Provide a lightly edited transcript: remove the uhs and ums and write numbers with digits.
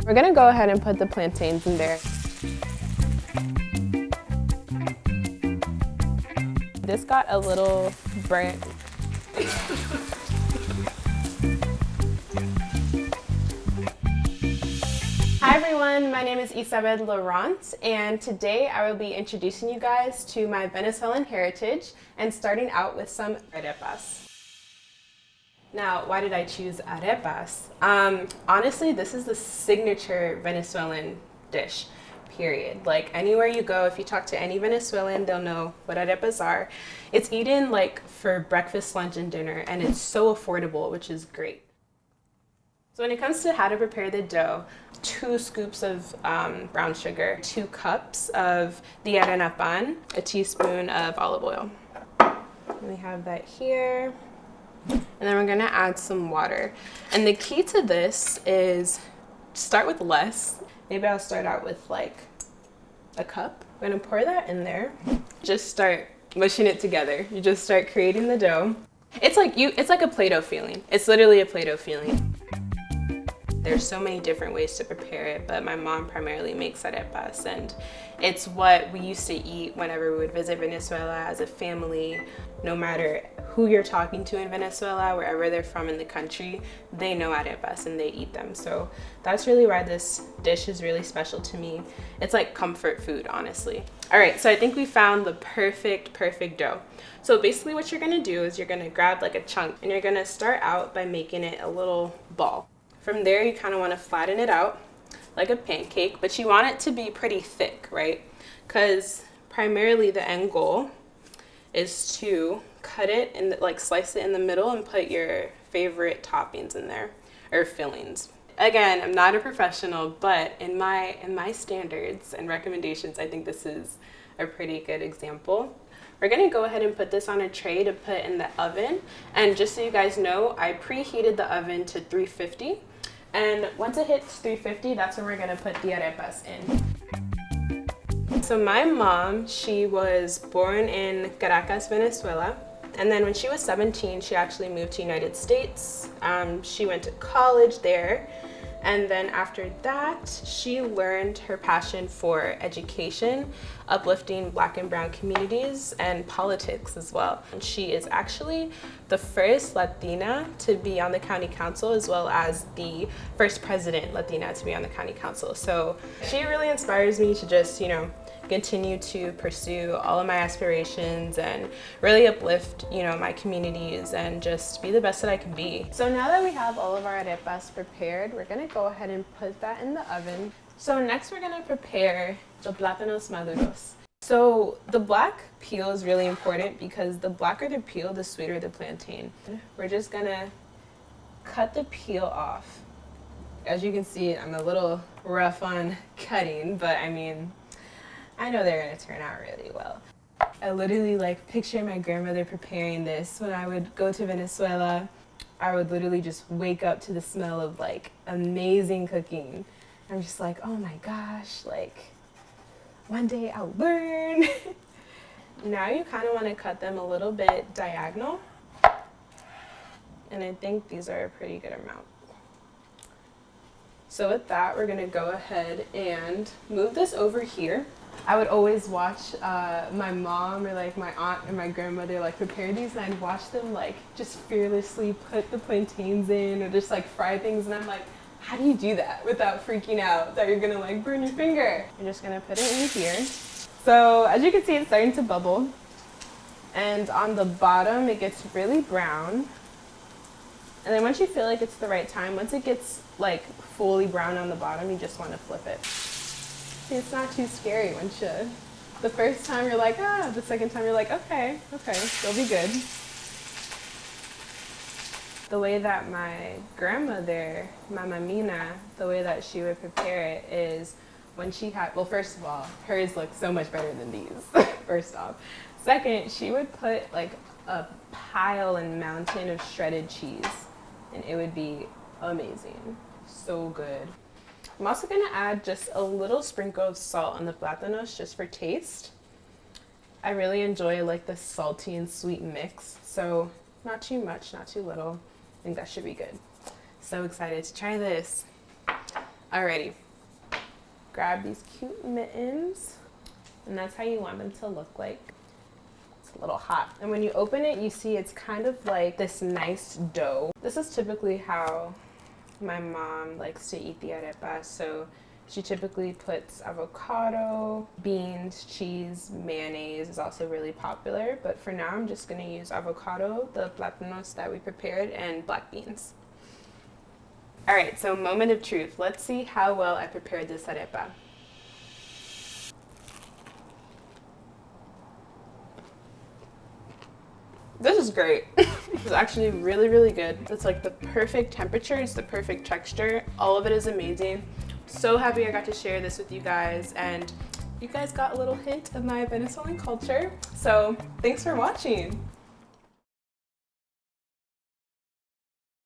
We're gonna go ahead and put the plantains in there. This got a little burnt. Hi everyone, my name is Isabel Laurent, and today I will be introducing you guys to my Venezuelan heritage and starting out with some arepas. Now, why did I choose arepas? Honestly, this is the signature Venezuelan dish, period. Like anywhere you go, if you talk to any Venezuelan, they'll know what arepas are. It's eaten like for breakfast, lunch, and dinner, and it's so affordable, which is great. So when it comes to how to prepare the dough, 2 scoops of brown sugar, 2 cups of the harina pan, a teaspoon of olive oil. And we have that here. And then we're gonna add some water. And the key to this is start with less. Maybe I'll start out with like a cup. I'm gonna pour that in there. Just start mushing it together. You just start creating the dough. It's like a Play-Doh feeling. It's literally a Play-Doh feeling. There's so many different ways to prepare it, but my mom primarily makes arepas, and it's what we used to eat whenever we would visit Venezuela as a family. No matter who you're talking to in Venezuela, wherever they're from in the country, they know arepas and they eat them. So that's really why this dish is really special to me. It's like comfort food, honestly. All right, so I think we found the perfect dough. So basically what you're gonna do is you're gonna grab like a chunk and you're gonna start out by making it a little ball. From there, you kind of want to flatten it out like a pancake, but you want it to be pretty thick, right? Because primarily the end goal is to cut it and like slice it in the middle and put your favorite toppings in there, or fillings. Again, I'm not a professional, but in my standards and recommendations, I think this is a pretty good example. We're gonna go ahead and put this on a tray to put in the oven. And just so you guys know, I preheated the oven to 350. And once it hits 350, that's when we're gonna put the arepas in. So my mom, she was born in Caracas, Venezuela. And then when she was 17, she actually moved to United States. She went to college there. And then after that, she learned her passion for education, uplifting Black and brown communities, and politics as well. And she is actually the first Latina to be on the county council, as well as the first president Latina to be on the county council. So she really inspires me to just, continue to pursue all of my aspirations and really uplift, my communities and just be the best that I can be. So now that we have all of our arepas prepared, we're gonna go ahead and put that in the oven. So next we're gonna prepare the plátanos maduros. So the black peel is really important because the blacker the peel, the sweeter the plantain. We're just gonna cut the peel off. As you can see, I'm a little rough on cutting, but I know they're gonna turn out really well. I literally picture my grandmother preparing this when I would go to Venezuela. I would literally just wake up to the smell of amazing cooking. I'm just like, oh my gosh, one day I'll learn. Now you kind of want to cut them a little bit diagonal. And I think these are a pretty good amount. So with that, we're gonna go ahead and move this over here. I would always watch my mom or my aunt and my grandmother prepare these, and I'd watch them just fearlessly put the plantains in or just fry things, and I'm like, how do you do that without freaking out that you're gonna burn your finger? You're just gonna put it in here. So as you can see, it's starting to bubble, and on the bottom it gets really brown. And then once you feel like it's the right time, once it gets fully brown on the bottom, you just want to flip it. It's not too scary once you, the first time you're like, the second time you're like, okay, they'll be good. The way that my grandmother, Mama Mina, the way that she would prepare it is when she had, well, first of all, hers look so much better than these, first off. Second, she would put a pile and mountain of shredded cheese, and it would be amazing. So good. I'm also gonna add just a little sprinkle of salt on the plátanos just for taste. I really enjoy the salty and sweet mix, so not too much, not too little. I think that should be good. So excited to try this. Alrighty, grab these cute mittens, and that's how you want them to look like. It's a little hot. And when you open it, you see it's kind of like this nice dough. This is typically how my mom likes to eat the arepa. So she typically puts avocado, beans, cheese, mayonnaise is also really popular. But for now, I'm just gonna use avocado, the plátanos that we prepared, and black beans. All right, so moment of truth. Let's see how well I prepared this arepa. This is great. It's actually really, really good. It's like the perfect temperature, it's the perfect texture. All of it is amazing. So happy I got to share this with you guys, and you guys got a little hint of my Venezuelan culture. So thanks for watching.